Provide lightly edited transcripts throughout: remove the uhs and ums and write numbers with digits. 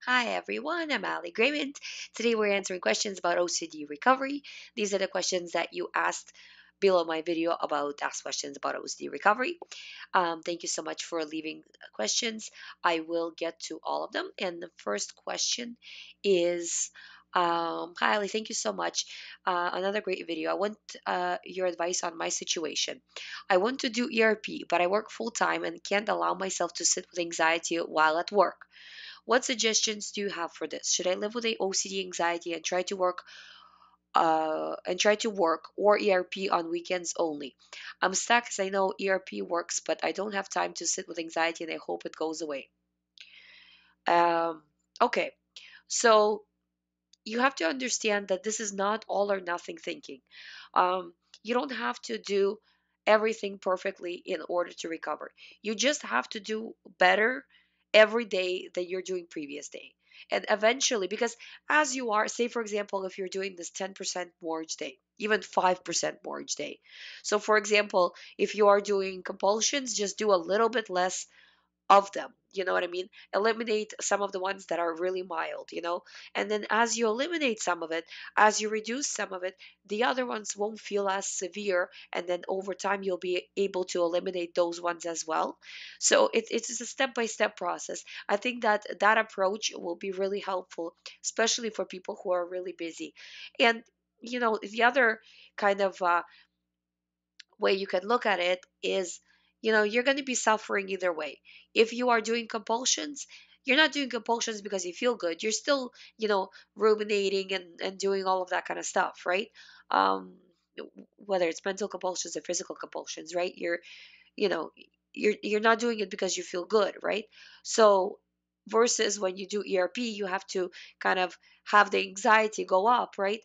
Hi everyone, I'm Ali GREYMOND. Today we're answering questions about OCD recovery. These are the questions that you asked below my video about ask questions about OCD recovery. Thank you so much for leaving questions. I will get to all of them. And the first question is, hi Ali, thank you so much. Another great video. I want your advice on my situation. I want to do ERP, but I work full time and can't allow myself to sit with anxiety while at work. What suggestions do you have for this? Should I live with a OCD anxiety and try to work or ERP on weekends only? I'm stuck as I know ERP works, but I don't have time to sit with anxiety and I hope it goes away. Um, okay, so you have to understand that this is not all or nothing thinking. You don't have to do everything perfectly in order to recover. You just have to do better every day than you're doing previous day. And eventually, because as you are, say for example, if you're doing this 10% more each day, even 5% more each day. So for example, if you are doing compulsions, just do a little bit less of them. You know what I mean? Eliminate some of the ones that are really mild, and then as you eliminate some of it, as you reduce some of it, the other ones won't feel as severe. And then over time, you'll be able to eliminate those ones as well. So it's a step by step process. I think that that approach will be really helpful, especially for people who are really busy. And, the other kind of way you can look at it is, you're going to be suffering either way. If you are doing compulsions, you're not doing compulsions because you feel good. You're still, ruminating and doing all of that kind of stuff, right? Um, whether it's mental compulsions or physical compulsions, right? You know, you're not doing it because you feel good, right? So versus when you do ERP, you have to kind of have the anxiety go up, right?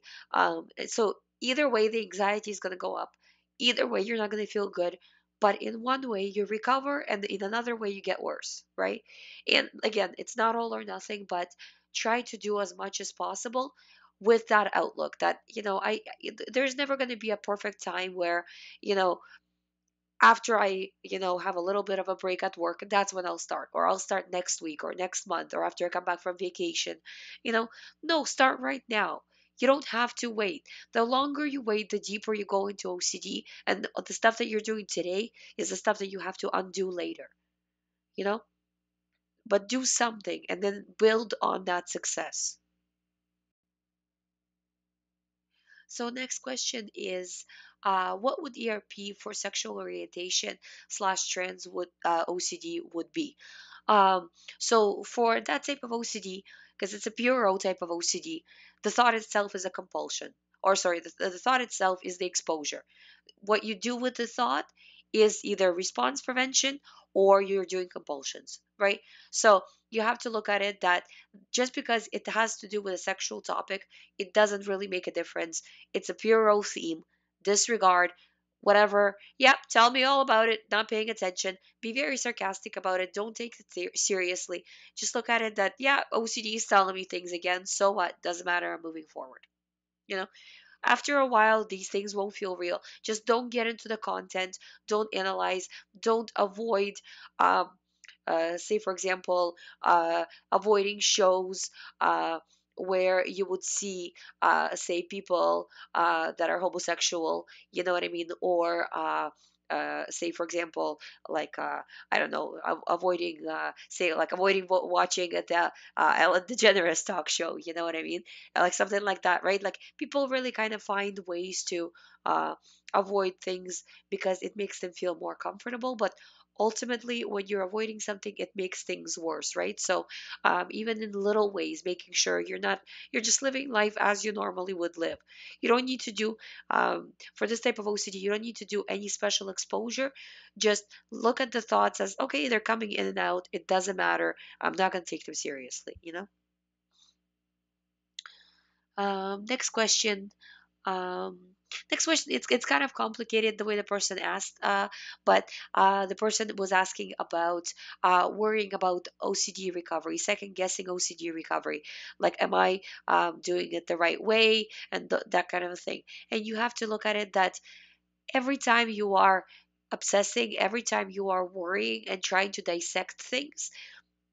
So either way, the anxiety is going to go up. Either way, you're not going to feel good. But in one way, you recover, and in another way, you get worse, right? And again, it's not all or nothing, but try to do as much as possible with that outlook that, there's never going to be a perfect time where, you know, after I, have a little bit of a break at work, that's when I'll start, or I'll start next week or next month or after I come back from vacation. You know, no, start right now. You don't have to wait. The longer you wait, the deeper you go into OCD, and the stuff that you're doing today is the stuff that you have to undo later, you know? But do something and then build on that success. So next question is, what would ERP for sexual orientation slash trans would OCD would be? Um, so for that type of OCD, because it's a pure O type of OCD, the thought itself is a compulsion. Or sorry, the thought itself is the exposure. What you do with the thought is either response prevention or you're doing compulsions, right? So you have to look at it that just because it has to do with a sexual topic, it doesn't really make a difference. It's a pure O theme. Disregard whatever. Yep, tell me all about it. Not paying attention. Be very sarcastic about it. Don't take it seriously. Just look at it that, yeah, OCD is telling me things again. So what? Doesn't matter. I'm moving forward. You know, after a while, these things won't feel real. Just don't get into the content. Don't analyze. Don't avoid. Um, Say, for example, avoiding shows where you would see, say, people that are homosexual, you know what I mean? Or, say, for example, like, I don't know, avoiding, say, like avoiding watching the Ellen DeGeneres talk show, you know what I mean? Like something like that, right? Like people really kind of find ways to uh, avoid things because it makes them feel more comfortable. But ultimately, when you're avoiding something, it makes things worse, right? So even in little ways, making sure you're just living life as you normally would live. You don't need to do for this type of OCD, you don't need to do any special exposure. Just look at the thoughts as, okay, they're coming in and out, it doesn't matter, I'm not going to take them seriously. Next question. Um, Next question. It's kind of complicated the way the person asked, but the person was asking about worrying about OCD recovery, second guessing OCD recovery. Like, am I doing it the right way, and that kind of a thing. And you have to look at it that every time you are obsessing, every time you are worrying and trying to dissect things,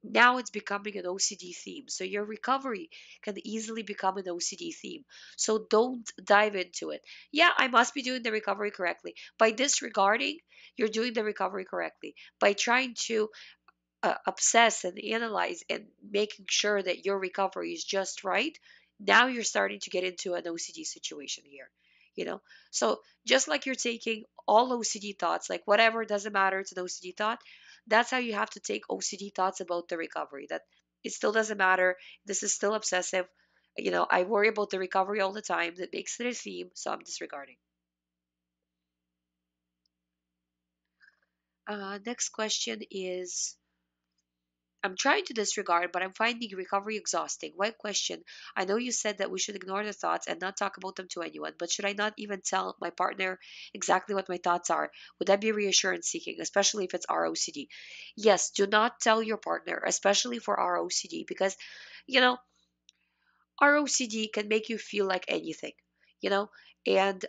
Now it's becoming an OCD theme. So your recovery can easily become an OCD theme. So don't dive into it. Yeah, I must be doing the recovery correctly. By disregarding, you're doing the recovery correctly. By trying to obsess and analyze and making sure that your recovery is just right, now you're starting to get into an OCD situation here. You know, so just like you're taking all OCD thoughts, like whatever, doesn't matter, it's an OCD thought. That's how you have to take OCD thoughts about the recovery. That it still doesn't matter. This is still obsessive. I worry about the recovery all the time. That makes it a theme, so I'm disregarding. Next question is, I'm trying to disregard, but I'm finding recovery exhausting. Why question? I know you said that we should ignore the thoughts and not talk about them to anyone, but should I not even tell my partner exactly what my thoughts are? Would that be reassurance seeking, especially if it's ROCD? Yes, do not tell your partner, especially for ROCD, because, you know, ROCD can make you feel like anything, you know, and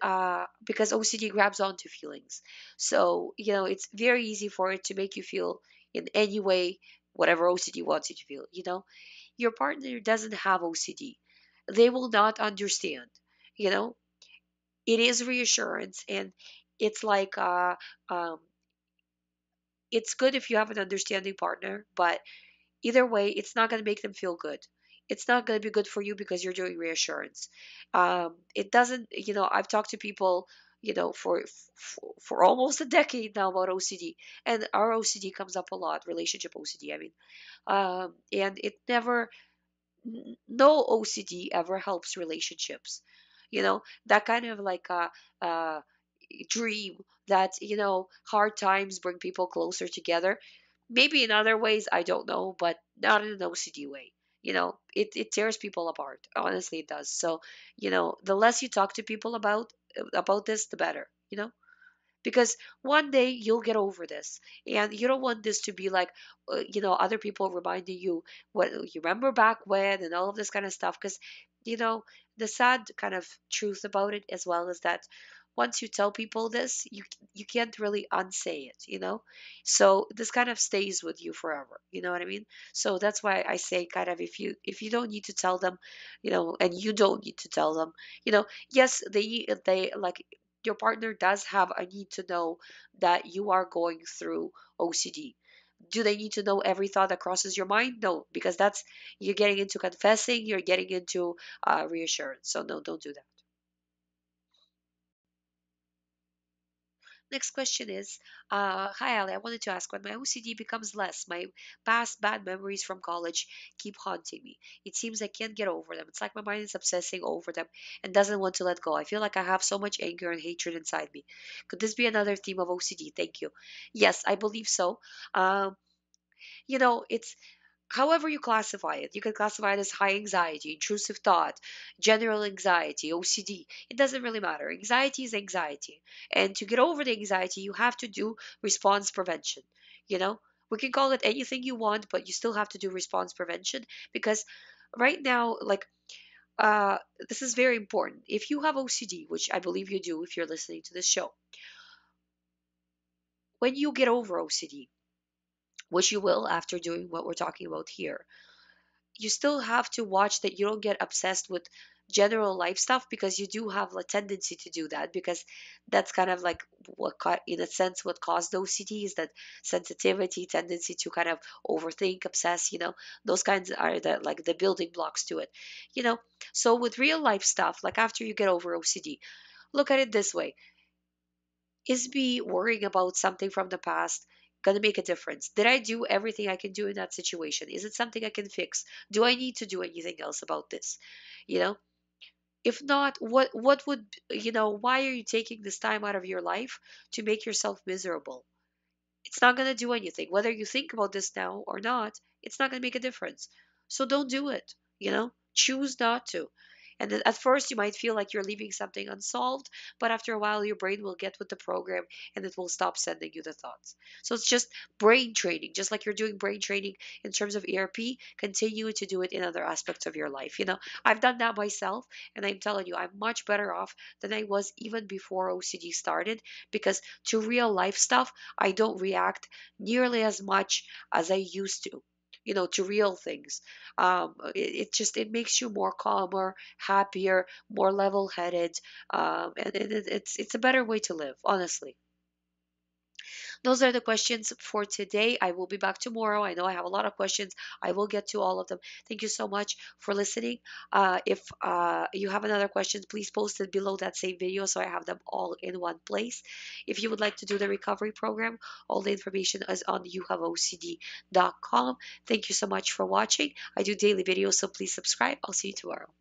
because OCD grabs onto feelings. So, it's very easy for it to make you feel in any way whatever OCD wants you to feel, Your partner doesn't have OCD. They will not understand, you know. It is reassurance, and it's like um it's good if you have an understanding partner, but either way, it's not going to make them feel good. It's not going to be good for you because you're doing reassurance. It doesn't, I've talked to people, for almost a decade now about OCD, and our OCD comes up a lot, relationship OCD. I mean, and it never, no OCD ever helps relationships. That kind of like a dream that, hard times bring people closer together. Maybe in other ways, I don't know, but not in an OCD way. It tears people apart. Honestly, it does. So, the less you talk to people about this, the better. Because one day you'll get over this, and you don't want this to be like, other people reminding you what you remember back when and all of this kind of stuff. Because, you know the sad kind of truth about it as well is that once you tell people this, you can't really unsay it. So this kind of stays with you forever. You know what I mean? So that's why I say, kind of, if you don't need to tell them, and you don't need to tell them, yes, they like, your partner does have a need to know that you are going through OCD. Do they need to know every thought that crosses your mind? No, because that's, you're getting into confessing, you're getting into reassurance. So no, don't do that. Next question is, hi Ali, I wanted to ask, when my OCD becomes less, my past bad memories from college keep haunting me. It seems I can't get over them. It's like my mind is obsessing over them and doesn't want to let go. I feel like I have so much anger and hatred inside me. Could this be another theme of OCD? Thank you. Yes, I believe so. Um, it's however you classify it. You can classify it as high anxiety, intrusive thought, general anxiety, OCD. It doesn't really matter. Anxiety is anxiety. And to get over the anxiety, you have to do response prevention. You know, we can call it anything you want, but you still have to do response prevention, because right now, like, uh, this is very important. If you have OCD, which I believe you do if you're listening to this show, when you get over OCD, which you will after doing what we're talking about here, you still have to watch that you don't get obsessed with general life stuff, because you do have a tendency to do that, because that's kind of like in a sense what caused OCD is that sensitivity, tendency to kind of overthink, obsess, those kinds are the building blocks to it. you know so with real life stuff, like after you get over OCD, look at it this way: is me worrying about something from the past gonna make a difference? Did I do everything I can do in that situation? Is it something I can fix? Do I need to do anything else about this? You know, if not, what would, why are you taking this time out of your life to make yourself miserable? It's not going to do anything. Whether you think about this now or not, it's not going to make a difference. So don't do it. Choose not to. And then at first, you might feel like you're leaving something unsolved, but after a while, your brain will get with the program and it will stop sending you the thoughts. So it's just brain training, just like you're doing brain training in terms of ERP, continue to do it in other aspects of your life. I've done that myself, and I'm telling you, I'm much better off than I was even before OCD started, because to real life stuff, I don't react nearly as much as I used to. to real things. It makes you more calmer, happier, more level-headed, and it's a better way to live, honestly. Those are the questions for today. I will be back tomorrow. I know I have a lot of questions. I will get to all of them. Thank you so much for listening. If you have another question, please post it below that same video so I have them all in one place. If you would like to do the recovery program, all the information is on youhaveocd.com. Thank you so much for watching. I do daily videos, so please subscribe. I'll see you tomorrow.